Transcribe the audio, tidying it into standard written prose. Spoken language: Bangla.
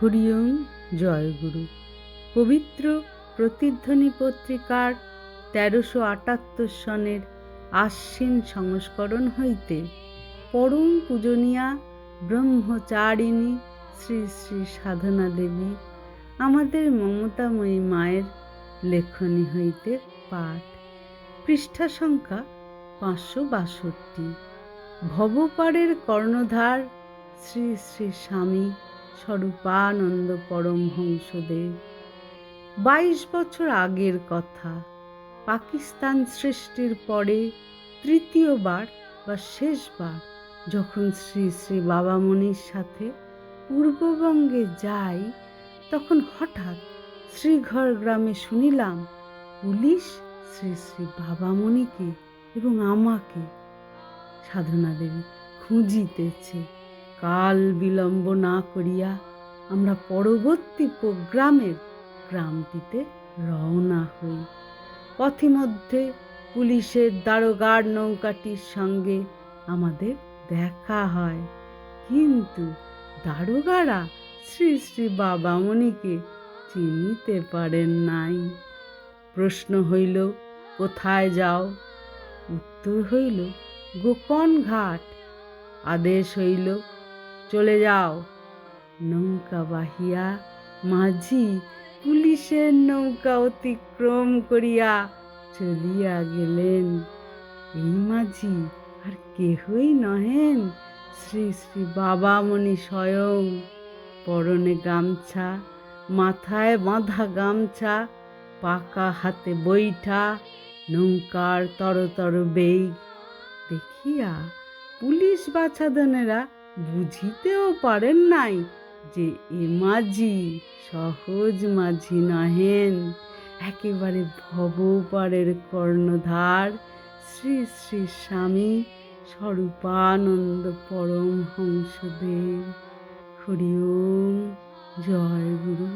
হরি ওম জয়গুরু। পবিত্র প্রতিধ্বনি পত্রিকার 1378 সনের আশ্বিন সংস্করণ হইতে পরম পূজনীয়া ব্রহ্মচারিণী শ্রী শ্রী সাধনা দেবী আমাদের মমতাময়ী মায়ের লেখনী হইতে পাঠ। পৃষ্ঠা সংখ্যা 562। ভবপারের কর্ণধার শ্রী শ্রী স্বামী স্বরূপানন্দ পরমহংসদেব। 22 বছর আগের কথা। পাকিস্তান সৃষ্টির পরে তৃতীয়বার বা শেষবার যখন শ্রী শ্রী বাবামণির সাথে পূর্ববঙ্গে যাই, তখন হঠাৎ শ্রীঘর গ্রামে শুনিলাম পুলিশ শ্রী শ্রী বাবামণিকে এবং আমাকে সাধনা দেবী খুঁজিতেছে। কাল বিলম্ব না করিয়া আমরা পরবর্তী প্রোগ্রামের গ্রামটিতে রওনা হই। পথিমধ্যে পুলিশের দারোগার নৌকাটির সঙ্গে আমাদের দেখা হয়, কিন্তু দারোগারা শ্রী শ্রী বাবামণিকে চিনিতে পারেন নাই। প্রশ্ন হইল, কোথায় যাও? উত্তর হইল, গোপন ঘাট। আদেশ হইল, চলে যাও। নৌকা বাহিয়া মাঝি পুলিশের নৌকা অতিক্রম করিয়া চলিয়া গেলেন। এই মাঝি আর কেহই নহেন, শ্রী শ্রী বাবামণি স্বয়ং। পরনে গামছা, মাথায় বাঁধা গামছা, পাকা হাতে বৈঠা, নৌকার তরতর বেগ দেখিয়া পুলিশ বাছাধনেরা বুঝিতেও পারেন নাই যে এ মাঝি সহজ মাঝি নহেন, একেবারে ভবপারের কর্ণধার শ্রী শ্রী স্বামী স্বরূপানন্দ পরমহংসদেব। হরি ওম জয় গুরু।